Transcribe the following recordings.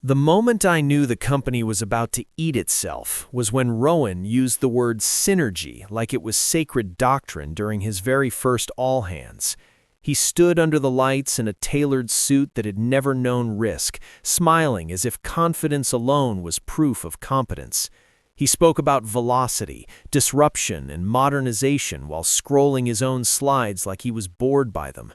The moment I knew the company was about to eat itself was when Rowan used the word synergy like it was sacred doctrine during his very first all-hands. He stood under the lights in a tailored suit that had never known risk, smiling as if confidence alone was proof of competence. He spoke about velocity, disruption, and modernization while scrolling his own slides like he was bored by them.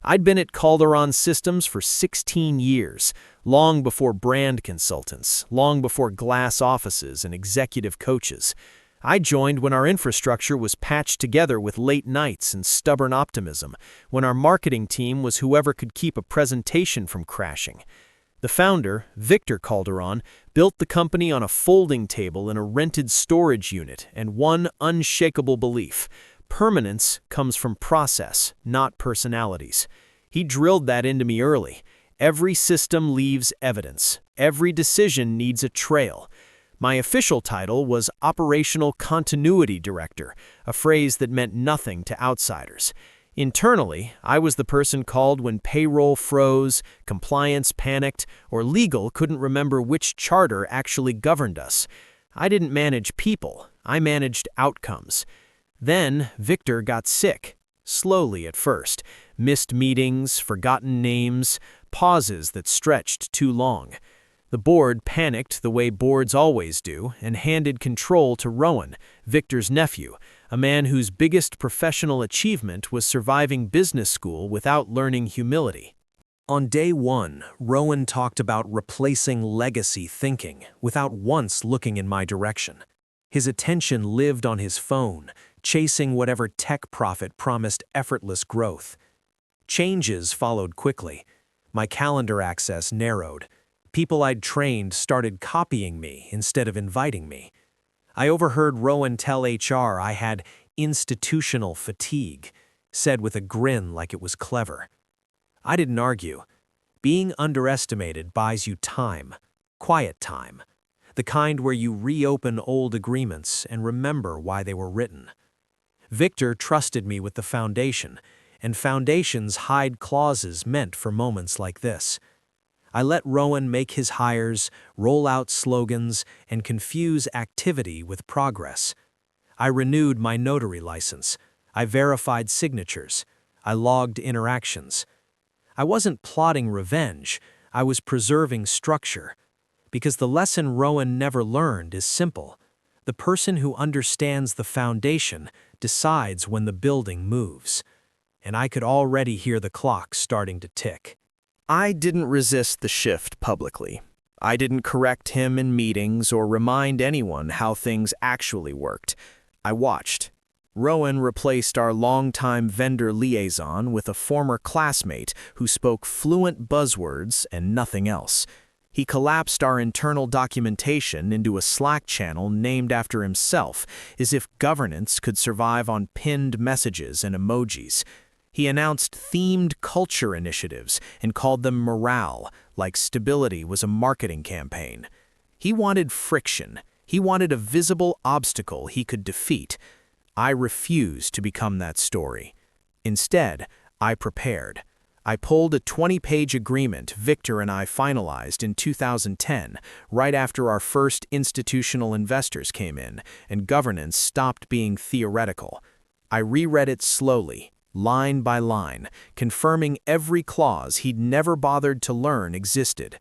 I'd been at Calderon Systems for 16 years, long before brand consultants, long before glass offices and executive coaches. I joined when our infrastructure was patched together with late nights and stubborn optimism, when our marketing team was whoever could keep a presentation from crashing. The founder, Victor Calderon, built the company on a folding table in a rented storage unit and one unshakable belief: permanence comes from process, not personalities. He drilled that into me early. Every system leaves evidence. Every decision needs a trail. My official title was Operational Continuity Director, a phrase that meant nothing to outsiders. Internally, I was the person called when payroll froze, compliance panicked, or legal couldn't remember which charter actually governed us. I didn't manage people, I managed outcomes. Then Victor got sick, slowly at first. Missed meetings, forgotten names, pauses that stretched too long. The board panicked the way boards always do and handed control to Rowan, Victor's nephew, a man whose biggest professional achievement was surviving business school without learning humility. On day one, Rowan talked about replacing legacy thinking without once looking in my direction. His attention lived on his phone, chasing whatever tech profit promised effortless growth. Changes followed quickly. My calendar access narrowed. People I'd trained started copying me instead of inviting me. I overheard Rowan tell HR I had institutional fatigue, said with a grin like it was clever. I didn't argue. Being underestimated buys you time, quiet time, the kind where you reopen old agreements and remember why they were written. Victor trusted me with the foundation, and foundations hide clauses meant for moments like this. I let Rowan make his hires, roll out slogans, and confuse activity with progress. I renewed my notary license. I verified signatures. I logged interactions. I wasn't plotting revenge. I was preserving structure. Because the lesson Rowan never learned is simple. The person who understands the foundation decides when the building moves. And I could already hear the clock starting to tick. I didn't resist the shift publicly. I didn't correct him in meetings or remind anyone how things actually worked. I watched. Rowan replaced our longtime vendor liaison with a former classmate who spoke fluent buzzwords and nothing else. He collapsed our internal documentation into a Slack channel named after himself, as if governance could survive on pinned messages and emojis. He announced themed culture initiatives and called them morale, like stability was a marketing campaign. He wanted friction. He wanted a visible obstacle he could defeat. I refused to become that story. Instead, I prepared. I pulled a 20-page agreement Victor and I finalized in 2010, right after our first institutional investors came in, and governance stopped being theoretical. I reread it slowly, line by line, confirming every clause he'd never bothered to learn existed.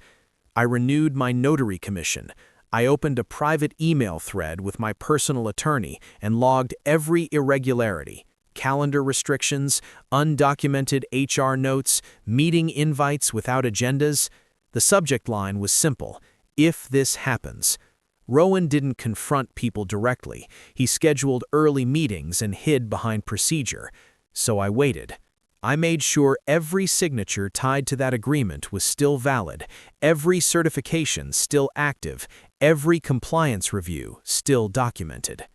I renewed my notary commission. I opened a private email thread with my personal attorney and logged every irregularity: calendar restrictions, undocumented HR notes, meeting invites without agendas. The subject line was simple: if this happens. Rowan didn't confront people directly. He scheduled early meetings and hid behind procedure. So I waited. I made sure every signature tied to that agreement was still valid, every certification still active, every compliance review still documented.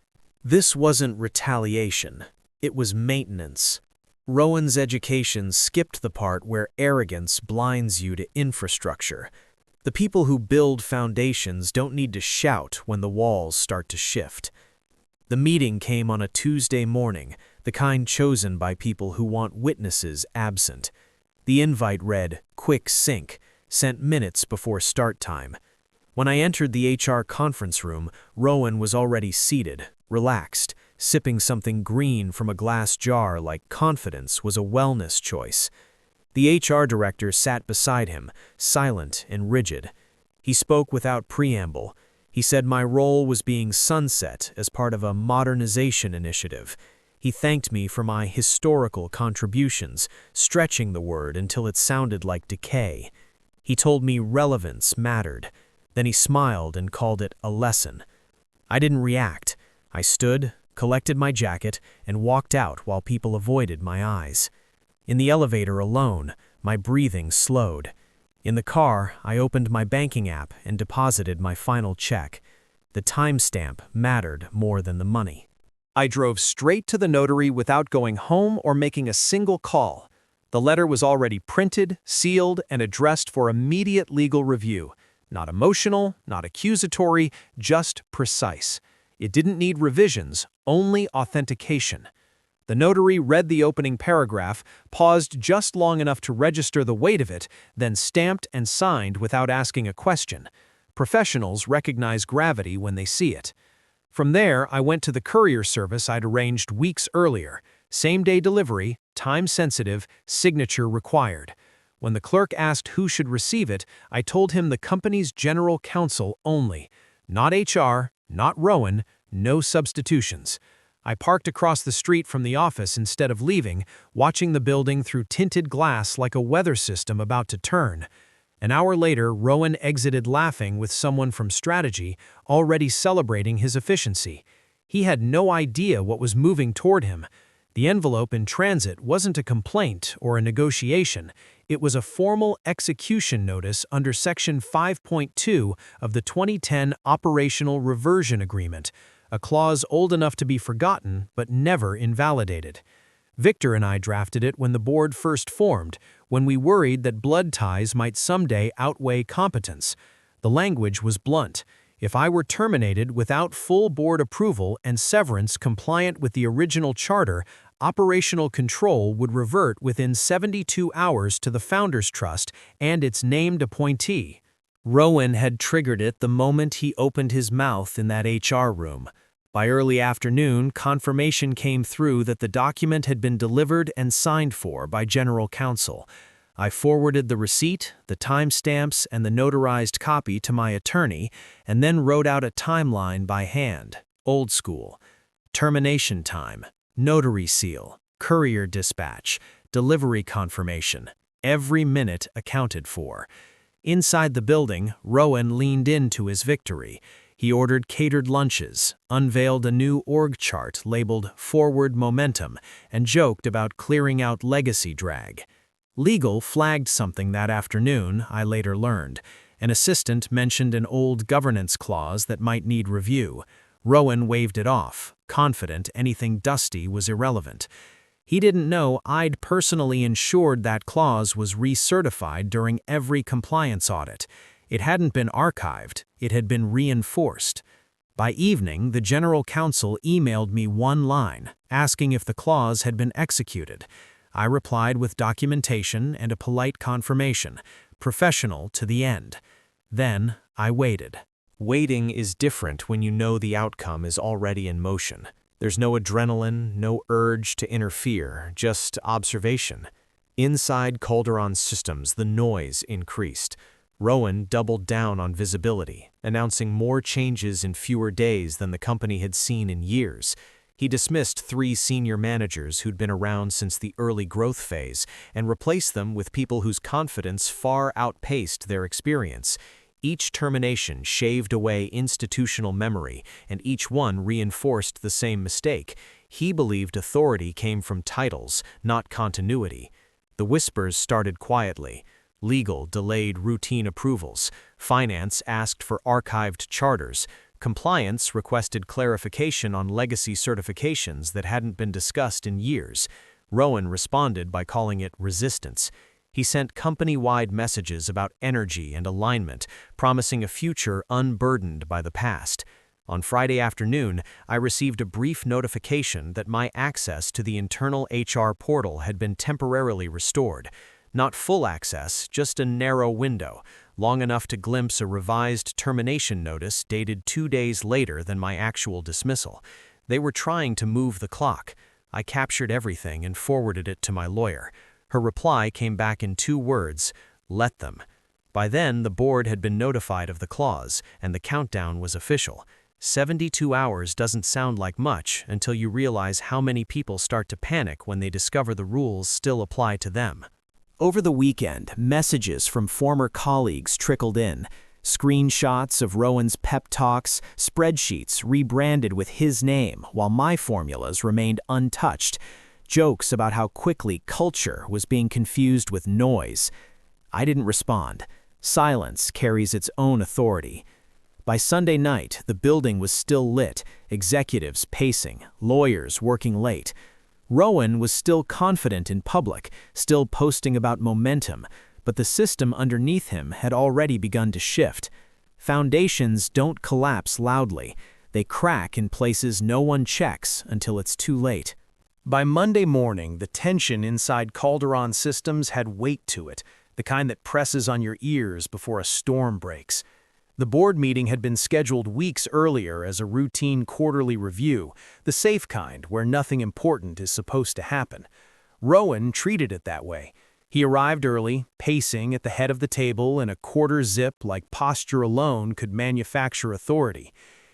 This wasn't retaliation. It was maintenance. Rowan's education skipped the part where arrogance blinds you to infrastructure. The people who build foundations don't need to shout when the walls start to shift. The meeting came on a Tuesday morning, the kind chosen by people who want witnesses absent. The invite read, "Quick sync," sent minutes before start time. When I entered the HR conference room, Rowan was already seated, relaxed, sipping something green from a glass jar like confidence was a wellness choice. The HR director sat beside him, silent and rigid. He spoke without preamble. He said my role was being sunset as part of a modernization initiative. He thanked me for my historical contributions, stretching the word until it sounded like decay. He told me relevance mattered. Then he smiled and called it a lesson. I didn't react. I stood, collected my jacket, and walked out while people avoided my eyes. In the elevator alone, my breathing slowed. In the car, I opened my banking app and deposited my final check. The timestamp mattered more than the money. I drove straight to the notary without going home or making a single call. The letter was already printed, sealed, and addressed for immediate legal review. Not emotional, not accusatory, just precise. It didn't need revisions, only authentication. The notary read the opening paragraph, paused just long enough to register the weight of it, then stamped and signed without asking a question. Professionals recognize gravity when they see it. From there, I went to the courier service I'd arranged weeks earlier. Same-day delivery, time-sensitive, signature required. When the clerk asked who should receive it, I told him the company's general counsel only. Not HR, not Rowan, no substitutions. I parked across the street from the office instead of leaving, watching the building through tinted glass like a weather system about to turn. An hour later, Rowan exited laughing with someone from strategy, already celebrating his efficiency. He had no idea what was moving toward him. The envelope in transit wasn't a complaint or a negotiation. It was a formal execution notice under Section 5.2 of the 2010 Operational Reversion Agreement, a clause old enough to be forgotten but never invalidated. Victor and I drafted it when the board first formed, when we worried that blood ties might someday outweigh competence. The language was blunt. If I were terminated without full board approval and severance compliant with the original charter, operational control would revert within 72 hours to the Founders Trust and its named appointee. Rowan had triggered it the moment he opened his mouth in that HR room. By early afternoon, confirmation came through that the document had been delivered and signed for by General Counsel. I forwarded the receipt, the timestamps, and the notarized copy to my attorney, and then wrote out a timeline by hand, old school. Termination time, notary seal, courier dispatch, delivery confirmation, every minute accounted for. Inside the building, Rowan leaned into his victory. He ordered catered lunches, unveiled a new org chart labeled Forward Momentum, and joked about clearing out legacy drag. Legal flagged something that afternoon, I later learned. An assistant mentioned an old governance clause that might need review. Rowan waved it off, confident anything dusty was irrelevant. He didn't know I'd personally ensured that clause was recertified during every compliance audit. It hadn't been archived, it had been reinforced. By evening, the General Counsel emailed me one line, asking if the clause had been executed. I replied with documentation and a polite confirmation, professional to the end. Then, I waited. Waiting is different when you know the outcome is already in motion. There's no adrenaline, no urge to interfere, just observation. Inside Calderon Systems, the noise increased. Rowan doubled down on visibility, announcing more changes in fewer days than the company had seen in years. He dismissed 3 senior managers who'd been around since the early growth phase and replaced them with people whose confidence far outpaced their experience. Each termination shaved away institutional memory, and each one reinforced the same mistake. He believed authority came from titles, not continuity. The whispers started quietly. Legal delayed routine approvals. Finance asked for archived charters. Compliance requested clarification on legacy certifications that hadn't been discussed in years. Rowan responded by calling it resistance. He sent company-wide messages about energy and alignment, promising a future unburdened by the past. On Friday afternoon, I received a brief notification that my access to the internal HR portal had been temporarily restored. Not full access, just a narrow window, long enough to glimpse a revised termination notice dated 2 days later than my actual dismissal. They were trying to move the clock. I captured everything and forwarded it to my lawyer. Her reply came back in 2 words: let them. By then, the board had been notified of the clause, and the countdown was official. 72 hours doesn't sound like much until you realize how many people start to panic when they discover the rules still apply to them. Over the weekend, messages from former colleagues trickled in. Screenshots of Rowan's pep talks, spreadsheets rebranded with his name while my formulas remained untouched. Jokes about how quickly culture was being confused with noise. I didn't respond. Silence carries its own authority. By Sunday night, the building was still lit, executives pacing, lawyers working late. Rowan was still confident in public, still posting about momentum, but the system underneath him had already begun to shift. Foundations don't collapse loudly. They crack in places no one checks until it's too late. By Monday morning, the tension inside Calderon Systems had weight to it, the kind that presses on your ears before a storm breaks. The board meeting had been scheduled weeks earlier as a routine quarterly review, the safe kind where nothing important is supposed to happen. Rowan treated it that way. He arrived early, pacing at the head of the table in a quarter zip like posture alone could manufacture authority.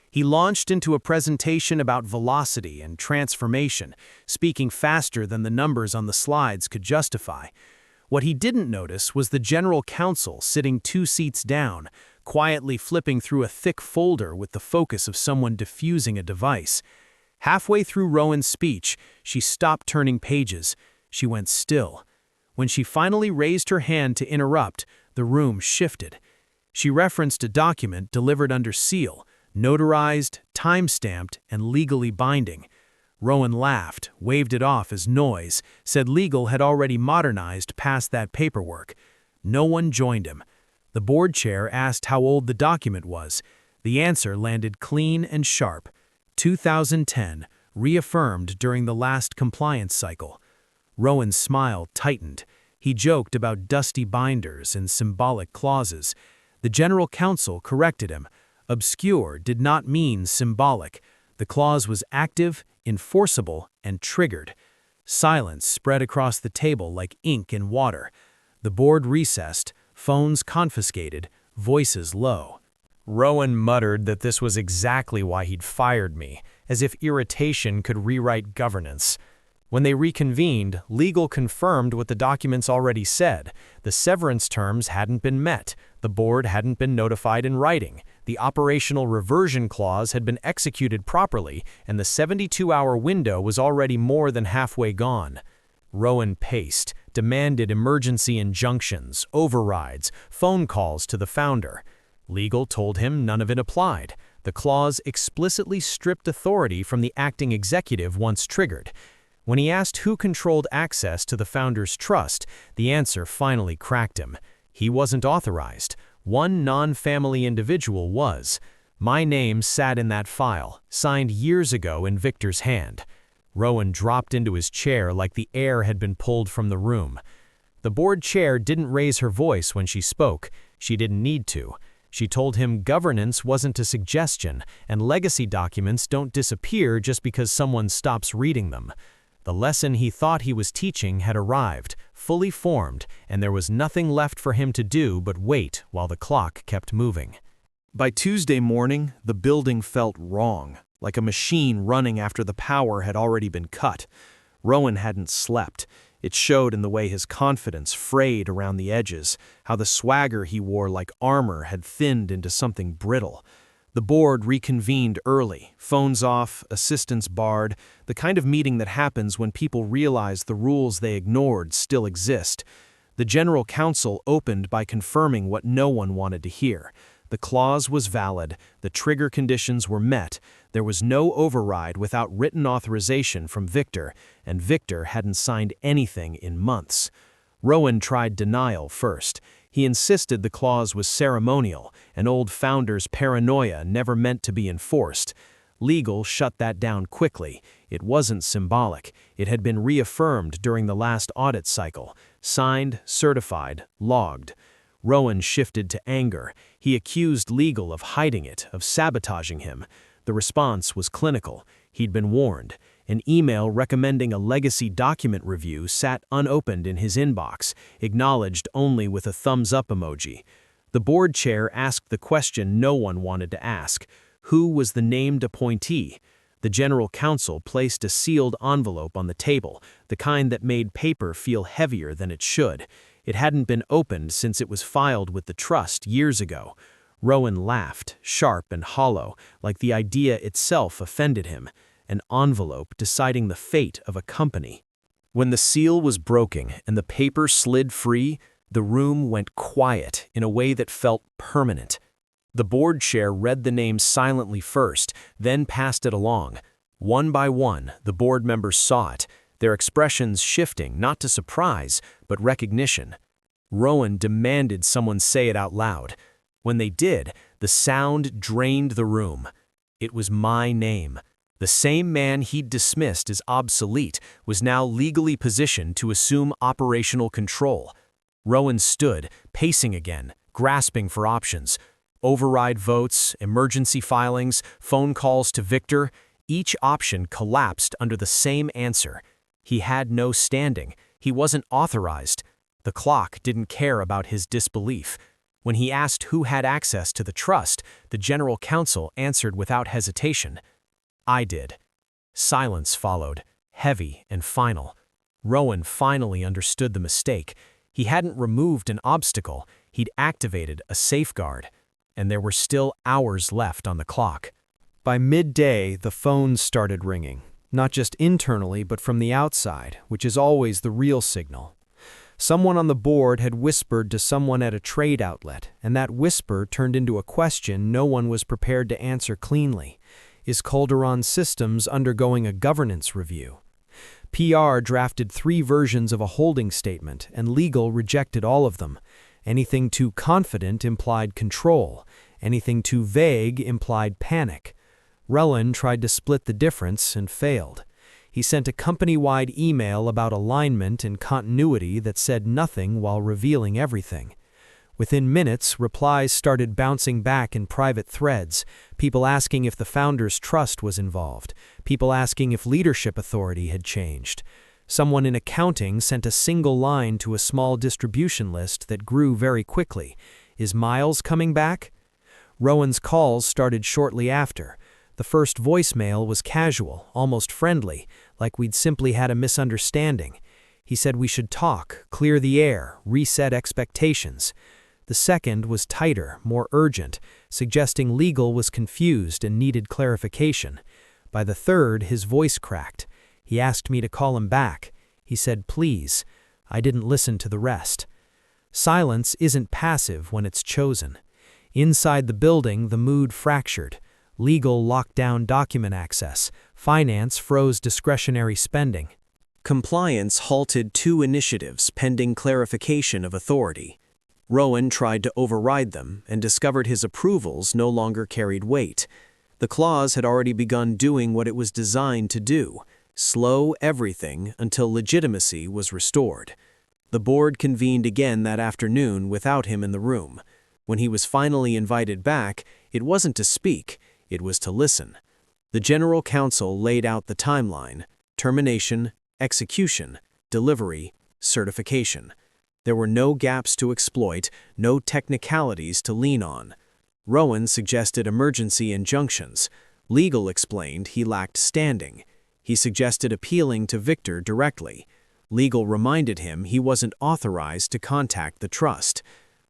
He launched into a presentation about velocity and transformation, speaking faster than the numbers on the slides could justify. What he didn't notice was the general counsel sitting 2 seats down, quietly flipping through a thick folder with the focus of someone diffusing a device. Halfway through Rowan's speech, she stopped turning pages. She went still. When she finally raised her hand to interrupt, the room shifted. She referenced a document delivered under seal, notarized, time-stamped, and legally binding. Rowan laughed, waved it off as noise, said legal had already modernized past that paperwork. No one joined him. The board chair asked how old the document was. The answer landed clean and sharp. 2010, reaffirmed during the last compliance cycle. Rowan's smile tightened. He joked about dusty binders and symbolic clauses. The general counsel corrected him. Obscure did not mean symbolic. The clause was active, enforceable, and triggered. Silence spread across the table like ink in water. The board recessed, phones confiscated, voices low. Rowan muttered that this was exactly why he'd fired me, as if irritation could rewrite governance. When they reconvened, legal confirmed what the documents already said. The severance terms hadn't been met. The board hadn't been notified in writing. The operational reversion clause had been executed properly, and the 72-hour window was already more than halfway gone. Rowan paced, demanded emergency injunctions, overrides, phone calls to the founder. Legal told him none of it applied. The clause explicitly stripped authority from the acting executive once triggered. When he asked who controlled access to the founder's trust, the answer finally cracked him. He wasn't authorized. One non-family individual was. My name sat in that file, signed years ago in Victor's hand. Rowan dropped into his chair like the air had been pulled from the room. The board chair didn't raise her voice when she spoke. She didn't need to. She told him governance wasn't a suggestion, and legacy documents don't disappear just because someone stops reading them. The lesson he thought he was teaching had arrived, fully formed, and there was nothing left for him to do but wait while the clock kept moving. By Tuesday morning, the building felt wrong, like a machine running after the power had already been cut. Rowan hadn't slept. It showed in the way his confidence frayed around the edges, how the swagger he wore like armor had thinned into something brittle. The board reconvened early, phones off, assistants barred, the kind of meeting that happens when people realize the rules they ignored still exist. The general counsel opened by confirming what no one wanted to hear. The clause was valid, the trigger conditions were met, there was no override without written authorization from Victor, and Victor hadn't signed anything in months. Rowan tried denial first. He insisted the clause was ceremonial, an old founder's paranoia never meant to be enforced. Legal shut that down quickly. It wasn't symbolic. It had been reaffirmed during the last audit cycle. Signed, certified, logged. Rowan shifted to anger. He accused legal of hiding it, of sabotaging him. The response was clinical. He'd been warned. An email recommending a legacy document review sat unopened in his inbox, acknowledged only with a thumbs-up emoji. The board chair asked the question no one wanted to ask. Who was the named appointee? The general counsel placed a sealed envelope on the table, the kind that made paper feel heavier than it should. It hadn't been opened since it was filed with the trust years ago. Rowan laughed, sharp and hollow, like the idea itself offended him. An envelope deciding the fate of a company. When the seal was broken and the paper slid free, the room went quiet in a way that felt permanent. The board chair read the name silently first, then passed it along. One by one, the board members saw it, their expressions shifting not to surprise, but recognition. Rowan demanded someone say it out loud. When they did, the sound drained the room. It was my name. The same man he'd dismissed as obsolete was now legally positioned to assume operational control. Rowan stood, pacing again, grasping for options. Override votes, emergency filings, phone calls to Victor, each option collapsed under the same answer. He had no standing. He wasn't authorized. The clock didn't care about his disbelief. When he asked who had access to the trust, the general counsel answered without hesitation. I did. Silence followed, heavy and final. Rowan finally understood the mistake. He hadn't removed an obstacle, he'd activated a safeguard. And there were still hours left on the clock. By midday, the phones started ringing, not just internally but from the outside, which is always the real signal. Someone on the board had whispered to someone at a trade outlet, and that whisper turned into a question no one was prepared to answer cleanly. Is Calderon Systems undergoing a governance review? PR drafted 3 versions of a holding statement, and legal rejected all of them. Anything too confident implied control. Anything too vague implied panic. Rowan tried to split the difference and failed. He sent a company-wide email about alignment and continuity that said nothing while revealing everything. Within minutes, replies started bouncing back in private threads, people asking if the founder's trust was involved, people asking if leadership authority had changed. Someone in accounting sent a single line to a small distribution list that grew very quickly. Is Miles coming back? Rowan's calls started shortly after. The first voicemail was casual, almost friendly, like we'd simply had a misunderstanding. He said we should talk, clear the air, reset expectations. The second was tighter, more urgent, suggesting legal was confused and needed clarification. By the third, his voice cracked. He asked me to call him back. He said, please. I didn't listen to the rest. Silence isn't passive when it's chosen. Inside the building, the mood fractured. Legal locked down document access. Finance froze discretionary spending. Compliance halted 2 initiatives pending clarification of authority. Rowan tried to override them and discovered his approvals no longer carried weight. The clause had already begun doing what it was designed to do. Slow everything until legitimacy was restored. The board convened again that afternoon without him in the room. When he was finally invited back, it wasn't to speak, it was to listen. The general counsel laid out the timeline: termination, execution, delivery, certification. There were no gaps to exploit, no technicalities to lean on. Rowan suggested emergency injunctions. Legal explained he lacked standing. He suggested appealing to Victor directly. Legal reminded him he wasn't authorized to contact the trust.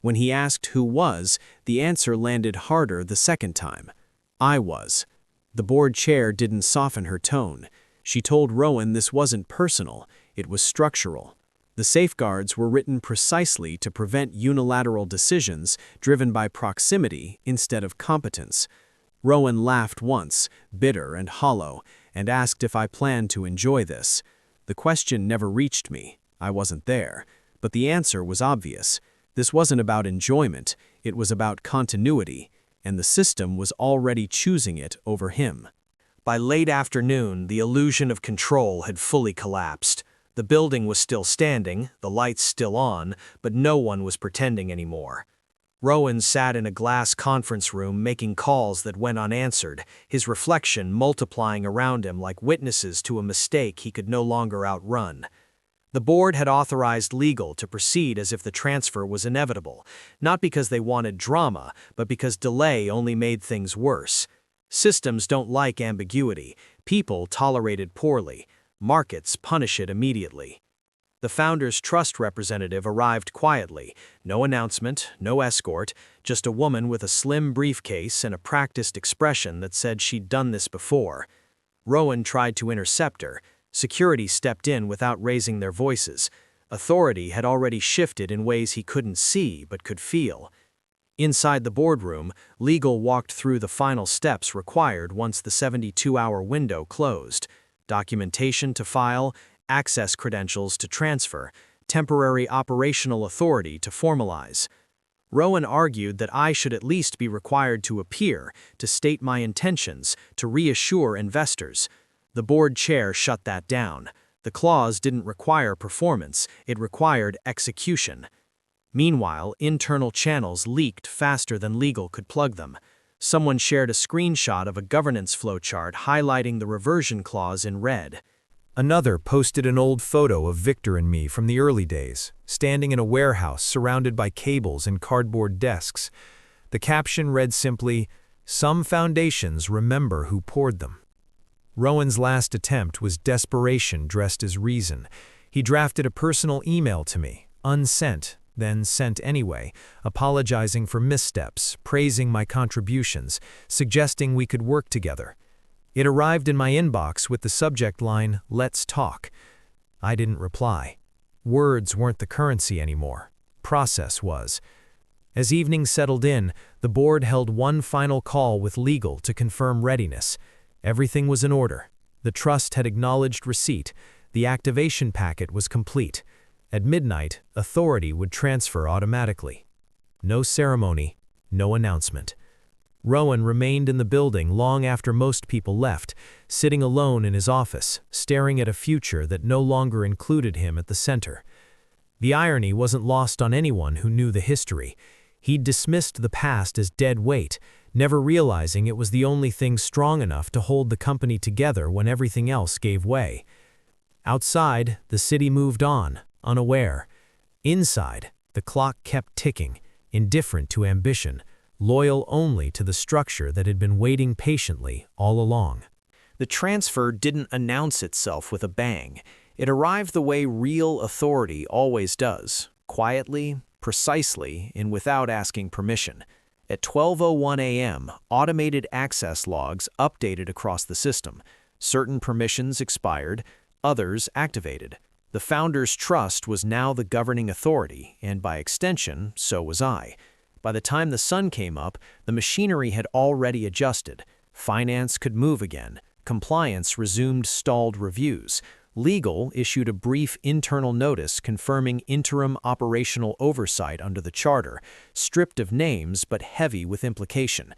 When he asked who was, the answer landed harder the second time. I was. The board chair didn't soften her tone. She told Rowan this wasn't personal, it was structural. The safeguards were written precisely to prevent unilateral decisions driven by proximity instead of competence. Rowan laughed once, bitter and hollow, and asked if I planned to enjoy this. The question never reached me. I wasn't there. But the answer was obvious. This wasn't about enjoyment, it was about continuity, and the system was already choosing it over him. By late afternoon, the illusion of control had fully collapsed. The The building was still standing, the lights still on, but no one was pretending anymore. Rowan sat in a glass conference room making calls that went unanswered, his reflection multiplying around him like witnesses to a mistake he could no longer outrun. The board had authorized legal to proceed as if the transfer was inevitable, not because they wanted drama, but because delay only made things worse. Systems don't like ambiguity. People tolerate it poorly. Markets punish it immediately. The founder's trust representative arrived quietly. No announcement, no escort, just a woman with a slim briefcase and a practiced expression that said she'd done this before. Rowan tried to intercept her. Security stepped in without raising their voices. Authority had already shifted in ways he couldn't see but could feel. Inside the boardroom, legal walked through the final steps required once the 72-hour window closed. Documentation to file, access credentials to transfer, temporary operational authority to formalize. Rowan argued that I should at least be required to appear, to state my intentions, to reassure investors. The board chair shut that down. The clause didn't require performance, it required execution. Meanwhile, internal channels leaked faster than legal could plug them. Someone shared a screenshot of a governance flowchart highlighting the reversion clause in red. Another posted an old photo of Victor and me from the early days, standing in a warehouse surrounded by cables and cardboard desks. The caption read simply, "Some foundations remember who poured them." Rowan's last attempt was desperation dressed as reason. He drafted a personal email to me, unsent, then sent anyway, apologizing for missteps, praising my contributions, suggesting we could work together. It arrived in my inbox with the subject line, "Let's talk." I didn't reply. Words weren't the currency anymore. Process was. As evening settled in, the board held one final call with legal to confirm readiness. Everything was in order. The trust had acknowledged receipt. The activation packet was complete. At midnight, authority would transfer automatically. No ceremony, no announcement. Rowan remained in the building long after most people left, sitting alone in his office, staring at a future that no longer included him at the center. The irony wasn't lost on anyone who knew the history. He'd dismissed the past as dead weight, never realizing it was the only thing strong enough to hold the company together when everything else gave way. Outside, the city moved on, unaware. Inside, the clock kept ticking, indifferent to ambition, loyal only to the structure that had been waiting patiently all along. The transfer didn't announce itself with a bang. It arrived the way real authority always does, quietly, precisely, and without asking permission. At 12:01 a.m., automated access logs updated across the system. Certain permissions expired, others activated. The founder's trust was now the governing authority, and by extension, so was I. By the time the sun came up, the machinery had already adjusted. Finance could move again. Compliance resumed stalled reviews. Legal issued a brief internal notice confirming interim operational oversight under the charter, stripped of names but heavy with implication.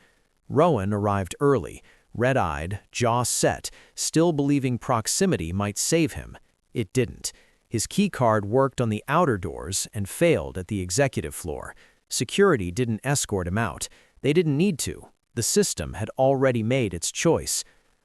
Rowan arrived early, red-eyed, jaw set, still believing proximity might save him. It didn't. His keycard worked on the outer doors and failed at the executive floor. Security didn't escort him out. They didn't need to. The system had already made its choice.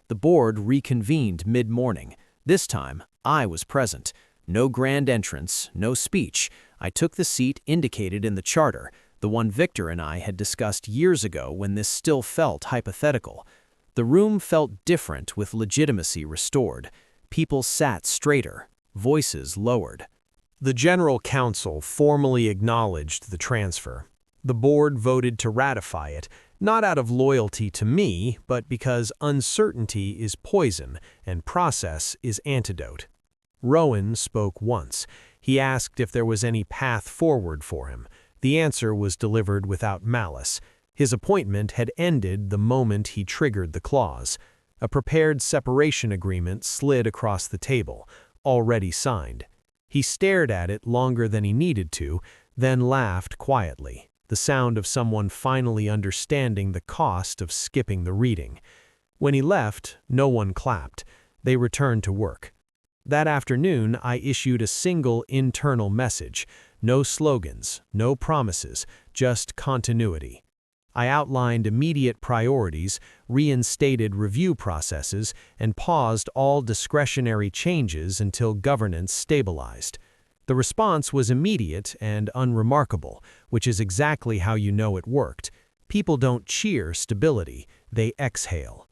The board reconvened mid-morning. This time, I was present. No grand entrance, no speech. I took the seat indicated in the charter, the one Victor and I had discussed years ago when this still felt hypothetical. The room felt different with legitimacy restored. People sat straighter, voices lowered. The General Council formally acknowledged the transfer. The board voted to ratify it, not out of loyalty to me, but because uncertainty is poison and process is antidote. Rowan spoke once. He asked if there was any path forward for him. The answer was delivered without malice. His appointment had ended the moment he triggered the clause. A prepared separation agreement slid across the table, already signed. He stared at it longer than he needed to, then laughed quietly, the sound of someone finally understanding the cost of skipping the reading. When he left, no one clapped. They returned to work. That afternoon, I issued a single internal message. No slogans, no promises, just continuity. I outlined immediate priorities, reinstated review processes, and paused all discretionary changes until governance stabilized. The response was immediate and unremarkable, which is exactly how you know it worked. People don't cheer stability, they exhale.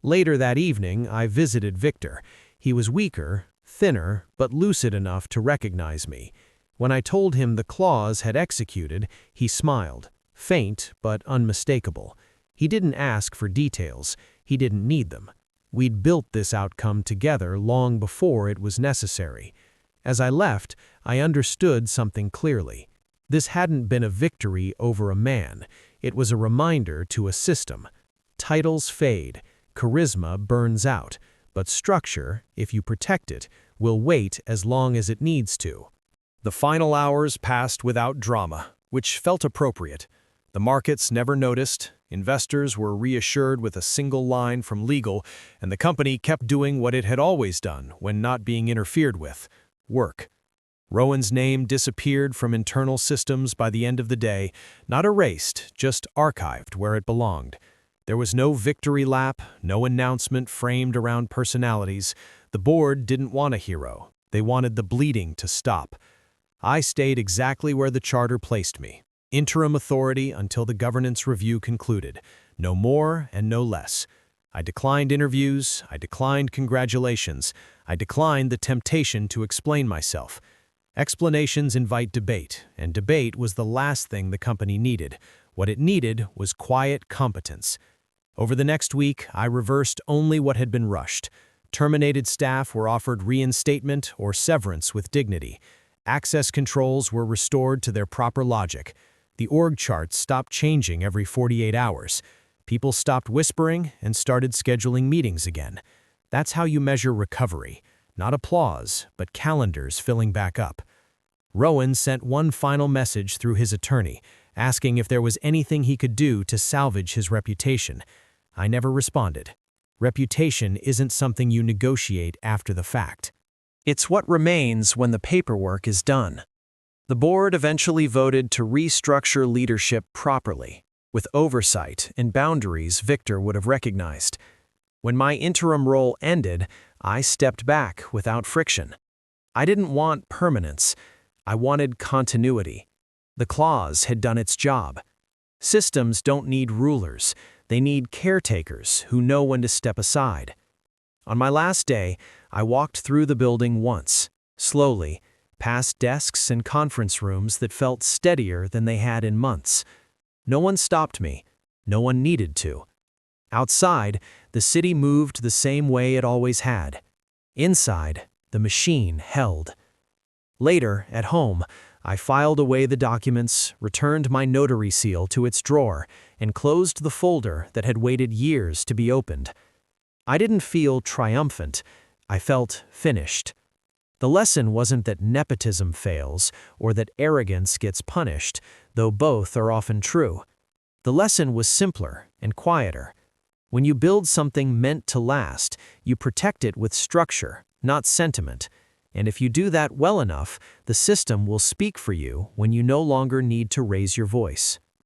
Later that evening, I visited Victor. He was weaker, thinner, but lucid enough to recognize me. When I told him the clause had executed, he smiled, faint but unmistakable. He didn't ask for details. He didn't need them. We'd built this outcome together long before it was necessary. As I left, I understood something clearly. This hadn't been a victory over a man. It was a reminder to a system. Titles fade, charisma burns out, but structure, if you protect it, will wait as long as it needs to. The final hours passed without drama, which felt appropriate. The markets never noticed, investors were reassured with a single line from legal, and the company kept doing what it had always done when not being interfered with: work. Rowan's name disappeared from internal systems by the end of the day, not erased, just archived where it belonged. There was no victory lap, no announcement framed around personalities. The board didn't want a hero. They wanted the bleeding to stop. I stayed exactly where the charter placed me. Interim authority until the governance review concluded. No more and no less. I declined interviews. I declined congratulations. I declined the temptation to explain myself. Explanations invite debate, and debate was the last thing the company needed. What it needed was quiet competence. Over the next week, I reversed only what had been rushed. Terminated staff were offered reinstatement or severance with dignity. Access controls were restored to their proper logic. The org charts stopped changing every 48 hours. People stopped whispering and started scheduling meetings again. That's how you measure recovery. Not applause, but calendars filling back up. Rowan sent one final message through his attorney, asking if there was anything he could do to salvage his reputation. I never responded. Reputation isn't something you negotiate after the fact. It's what remains when the paperwork is done. The board eventually voted to restructure leadership properly, with oversight and boundaries Victor would have recognized. When my interim role ended, I stepped back without friction. I didn't want permanence. I wanted continuity. The clause had done its job. Systems don't need rulers. They need caretakers who know when to step aside. On my last day, I walked through the building once, slowly, past desks and conference rooms that felt steadier than they had in months. No one stopped me. No one needed to. Outside, the city moved the same way it always had. Inside, the machine held. Later, at home, I filed away the documents, returned my notary seal to its drawer, and closed the folder that had waited years to be opened. I didn't feel triumphant. I felt finished. The lesson wasn't that nepotism fails or that arrogance gets punished, though both are often true. The lesson was simpler and quieter. When you build something meant to last, you protect it with structure, not sentiment. And if you do that well enough, the system will speak for you when you no longer need to raise your voice.